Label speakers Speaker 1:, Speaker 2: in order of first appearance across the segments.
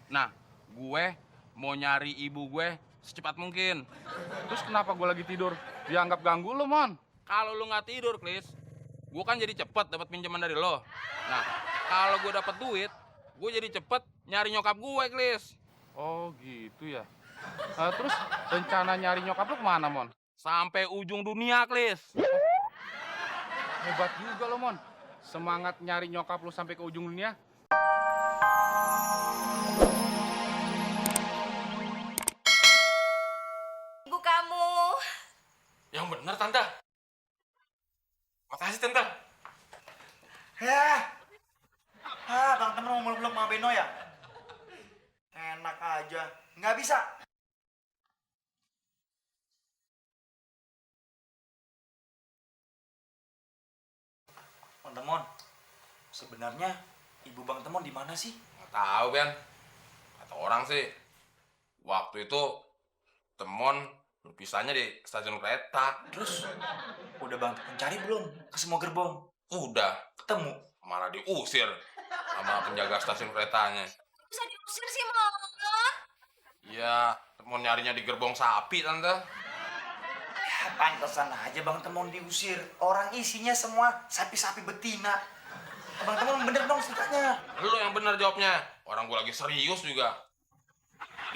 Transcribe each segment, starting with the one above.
Speaker 1: Nah, gue mau nyari ibu gue secepat mungkin.
Speaker 2: Terus kenapa gue lagi tidur dianggap ganggu lo, Mon?
Speaker 1: Kalau lu nggak tidur, Klis, gue kan jadi cepet dapat pinjaman dari lo. Nah, kalau gue dapat duit, gue jadi cepet nyari nyokap gue, Klis.
Speaker 2: Oh gitu ya. Terus rencana nyari nyokap lo kemana, Mon?
Speaker 1: Sampai ujung dunia, Klis.
Speaker 2: Hebat juga lo, Mon. Semangat nyari nyokap lo sampai ke ujung dunia.
Speaker 3: Ibu kamu.
Speaker 1: Yang bener, Tante. Makasih, Tante.
Speaker 4: Heh, bang temen mau meluk Mama Beno ya? Enak aja, nggak bisa. Bang Temon, sebenarnya ibu Bang Temon di mana sih?
Speaker 1: Nggak tahu, Ben. Kata orang sih, waktu itu Temon berpisahnya di stasiun kereta.
Speaker 4: Terus udah Bang Temon cari belum ke semua gerbong?
Speaker 1: Udah,
Speaker 4: Ketemu?
Speaker 1: malah diusir sama penjaga stasiun keretanya.
Speaker 3: Bisa diusir sih, Mon.
Speaker 1: Iya, Temon nyarinya di gerbong sapi, Tante.
Speaker 4: Ya, pantesan aja Bang Temon diusir. Orang isinya semua sapi-sapi betina. Bang Temon bener dong ceritanya.
Speaker 1: Lu yang bener jawabnya. Orang gua lagi serius juga.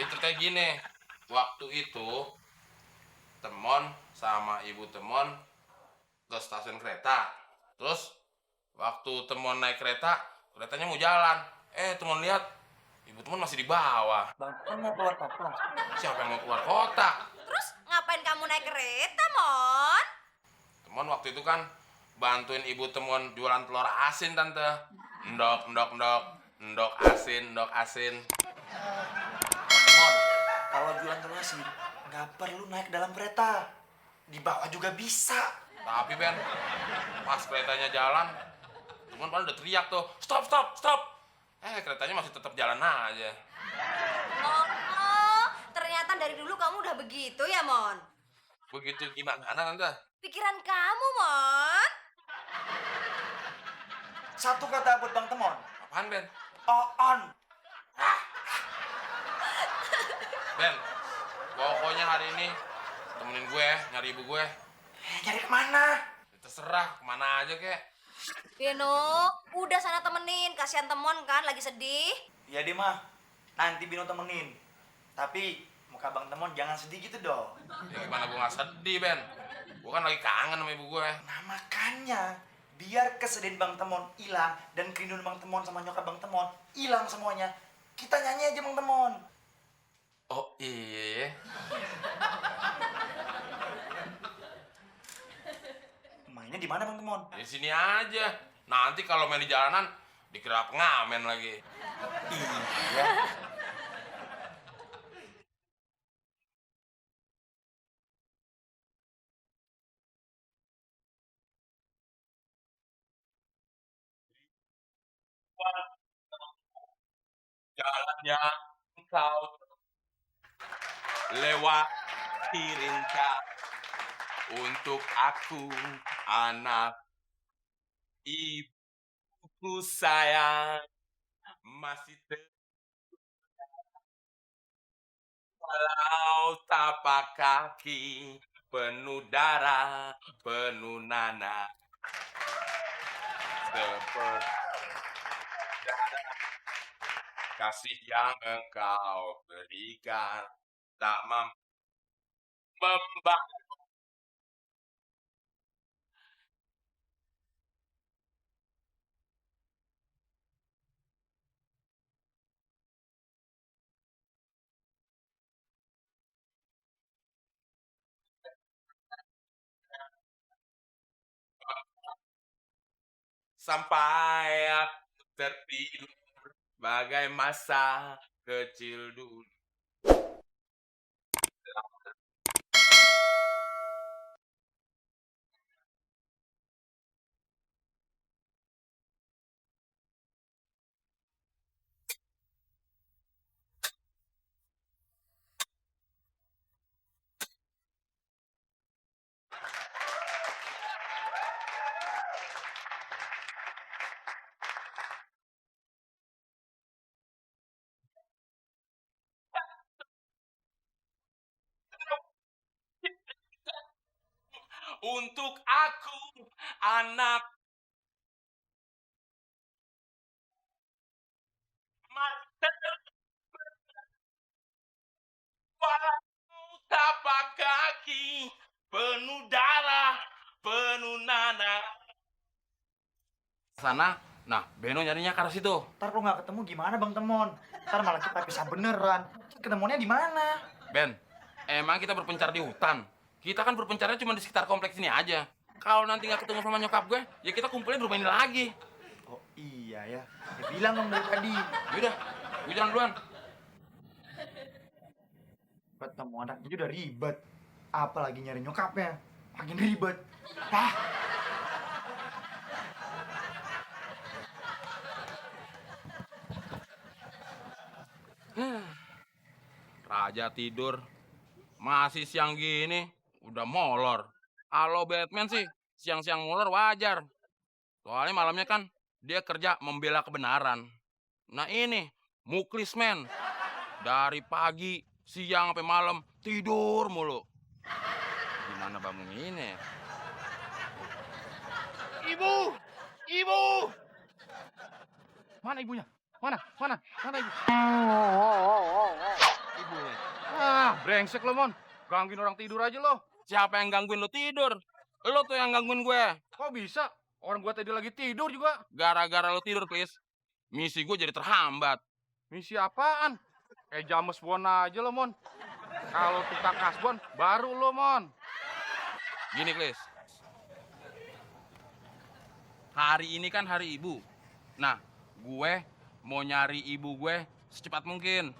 Speaker 1: Dia ceritanya gini. Waktu itu, Temon sama ibu Temon ke stasiun kereta. Terus, waktu Temon naik kereta, keretanya mau jalan. Temon lihat, ibu Temon masih di bawah.
Speaker 4: Bang Temon mau keluar kota.
Speaker 1: Siapa yang mau keluar kota?
Speaker 3: Terus ngapain kamu naik kereta, Mon?
Speaker 1: Temon waktu itu kan bantuin ibu Temon jualan telur asin, Tante. Endok, endok, endok. Endok asin, endok asin.
Speaker 4: Bang Temon, kalau jualan telur asin nggak perlu naik dalam kereta. Di bawah juga bisa.
Speaker 1: Tapi Ben, pas keretanya jalan, Temon paling udah teriak tuh, stop, stop, stop. Keretanya masih tetap jalan aja.
Speaker 3: Oh, ternyata dari dulu kamu udah begitu ya, Mon?
Speaker 1: Begitu gimana, Tante?
Speaker 3: Pikiran kamu, Mon?
Speaker 4: Satu kata buat Bang Temon.
Speaker 1: Apaan, Ben?
Speaker 4: On.
Speaker 1: Ben, pokoknya hari ini temenin gue ya, nyari ibu gue.
Speaker 4: Nyari kemana?
Speaker 1: Terserah, kemana aja kek.
Speaker 3: Beno, udah sana temenin. Kasihan Temon kan lagi sedih.
Speaker 4: Iya deh mah. Nanti Bino temenin. Tapi muka Bang Temon jangan sedih gitu dong.
Speaker 1: Ya gimana gue gak sedih, Ben? Gue kan lagi kangen sama ibu gue.
Speaker 4: Nah makanya biar kesedihan Bang Temon hilang dan kerinduan Bang Temon sama nyokap Bang Temon hilang semuanya. Kita nyanyi aja Bang Temon.
Speaker 1: Oh iya.
Speaker 4: Mainnya di mana Bang Temon?
Speaker 1: Di sini aja. Nanti kalau main di jalanan, dikira pengamen lagi.
Speaker 4: Iya.
Speaker 1: Jalan yang kau lewati rinca untuk aku, anak ibuku sayang, masih walau tapak kaki penuh darah, penuh nanah, seperti kasih yang engkau berikan tak mampu membahas. Sampai aku tertidur bagai masa kecil dulu. untuk aku anak mata walau tapak kaki penuh darah penuh nanah. Sana, nah Beno nyarinya ke arah situ.
Speaker 4: Ntar lu nggak ketemu gimana Bang Temon? Ntar malah kita pisah beneran. Ketemunya di mana?
Speaker 1: Ben, emang kita berpencar di hutan. Kita kan berpencarnya cuma di sekitar kompleks ini aja. Kalau nanti nggak ketemu sama nyokap gue, ya kita kumpulin di rumah ini lagi.
Speaker 4: Oh iya ya. Ya bilang dong dari tadi.
Speaker 1: Yaudah, gue jalan duluan.
Speaker 4: Ketemu anaknya udah ribet. Apalagi nyari nyokapnya. Makin ribet. Hah?
Speaker 1: Raja tidur. Masih siang gini, udah molor. Kalau Batman sih, siang-siang molor wajar. Soalnya malamnya kan, dia kerja membela kebenaran. Nah ini, Muklis men. Dari pagi, siang sampai malam, tidur mulu. Gimana bangun ini? Ibu! Ibu!
Speaker 2: Mana ibunya? Mana? Mana? Mana ibu?
Speaker 1: Ibu.
Speaker 2: Ah, brengsek lo, Mon. Gangguin orang tidur aja lo.
Speaker 1: Siapa yang gangguin lu tidur? Lu tuh yang gangguin gue.
Speaker 2: Kok bisa? Orang gua tadi lagi tidur juga.
Speaker 1: Gara-gara lu tidur, please. Misi gue jadi terhambat.
Speaker 2: Misi apaan? Kayak James Bond aja lo, Mon. Kalau tukang kasbon, baru lo, Mon.
Speaker 1: Gini, Klis. Hari ini kan hari ibu. Nah, gue mau nyari ibu gue secepat mungkin.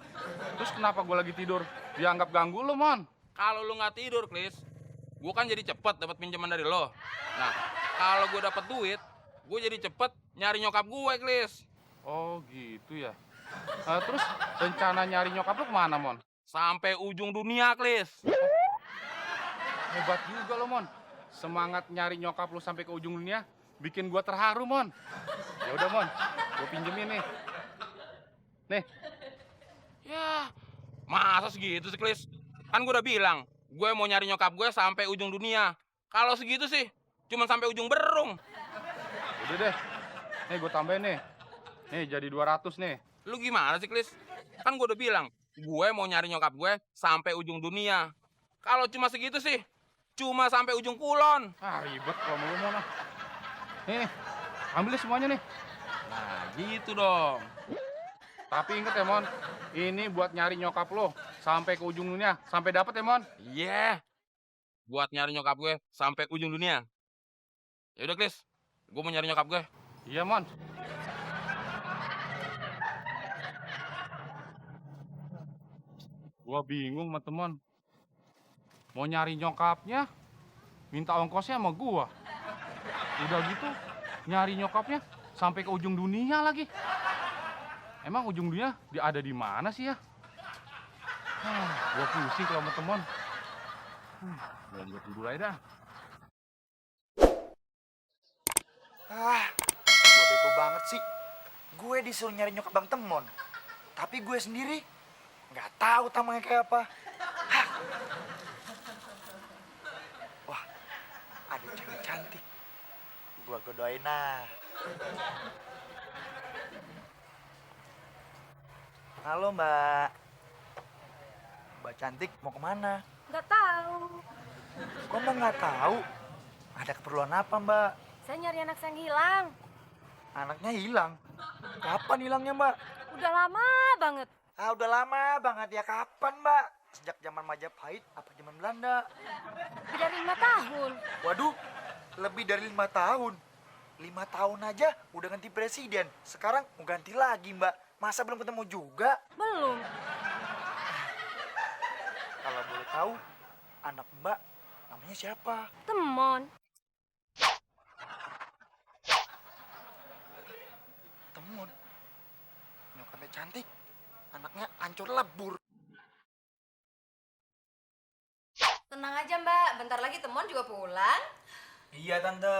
Speaker 2: Terus kenapa gua lagi tidur dianggap ganggu lo, Mon?
Speaker 1: Kalau lu nggak tidur, Klis, gue kan jadi cepet dapat pinjaman dari lo. Nah, kalau gue dapat duit, gue jadi cepet nyari nyokap gue, Klis.
Speaker 2: Oh, gitu ya. Terus rencana nyari nyokap lo kemana, Mon?
Speaker 1: Sampai ujung dunia, Klis.
Speaker 2: Hebat juga lo, Mon. Semangat nyari nyokap lo sampai ke ujung dunia bikin gua terharu, Mon. Ya udah, Mon. Gua pinjemin nih. Nih.
Speaker 1: Ya, masa segitu sih, Klis? Kan gue udah bilang, gue mau nyari nyokap gue sampai ujung dunia. Kalau segitu sih, cuma sampai ujung berung.
Speaker 2: Udah deh. Nih gua tambahin nih. Nih jadi 200 nih.
Speaker 1: Lu gimana sih, Klis? Kan gue udah bilang, gue mau nyari nyokap gue sampai ujung dunia. Kalau cuma segitu sih, cuma sampai ujung kulon.
Speaker 2: Ah, ribet kalau mau Mon. Nih, ambil deh semuanya nih.
Speaker 1: Nah, gitu dong.
Speaker 2: Tapi inget ya, Mon. Ini buat nyari nyokap lo sampai ke ujung dunia. Sampai dapet ya, Mon.
Speaker 1: Iya. Buat nyari nyokap gue sampai ujung dunia. Ya udah, Klis. Gue mau nyari nyokap gue.
Speaker 2: Iya, Mon. Gua bingung sama teman. Mau nyari nyokapnya, minta ongkosnya sama gua. Udah gitu, nyari nyokapnya sampai ke ujung dunia lagi. Emang ujung dunia ada di mana sih ya? Gua pusing kalau sama teman. Gua tidur aja dah.
Speaker 4: Gua bego banget sih. Gue disuruh nyari nyokap Bang Temon. Tapi gue sendiri nggak tahu tamangnya kayak apa. Hah. Wah, ada cewek cantik. Gua godoin nah. Halo Mbak. Mbak cantik mau kemana?
Speaker 3: Nggak tahu.
Speaker 4: Kok Mbak nggak tahu? Ada keperluan apa Mbak?
Speaker 3: Saya nyari anak saya yang hilang.
Speaker 4: Anaknya hilang. Kapan hilangnya Mbak?
Speaker 3: Udah lama banget.
Speaker 4: Ah udah lama banget ya. Kapan Mbak? Sejak zaman Majapahit apa zaman Belanda?
Speaker 3: Lebih dari 5 tahun.
Speaker 4: Waduh, lebih dari 5 tahun. 5 tahun aja udah ganti presiden. Sekarang mau ganti lagi Mbak. Masa belum ketemu juga?
Speaker 3: Belum.
Speaker 4: Kalau boleh tahu, anak Mbak namanya siapa?
Speaker 3: Temon.
Speaker 4: Temun. Nyokapnya cantik, anaknya hancur lebur.
Speaker 3: Tenang aja Mbak, bentar lagi Temon juga pulang.
Speaker 4: Iya Tante,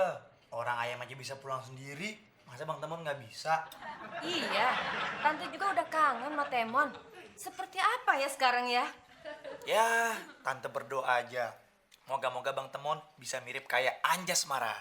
Speaker 4: orang ayam aja bisa pulang sendiri. Masa Bang Temon nggak bisa?
Speaker 3: Iya, Tante juga udah kangen sama Temon. Seperti apa ya sekarang ya?
Speaker 4: Ya, Tante berdoa aja. Moga-moga Bang Temon bisa mirip kayak Anjasmara.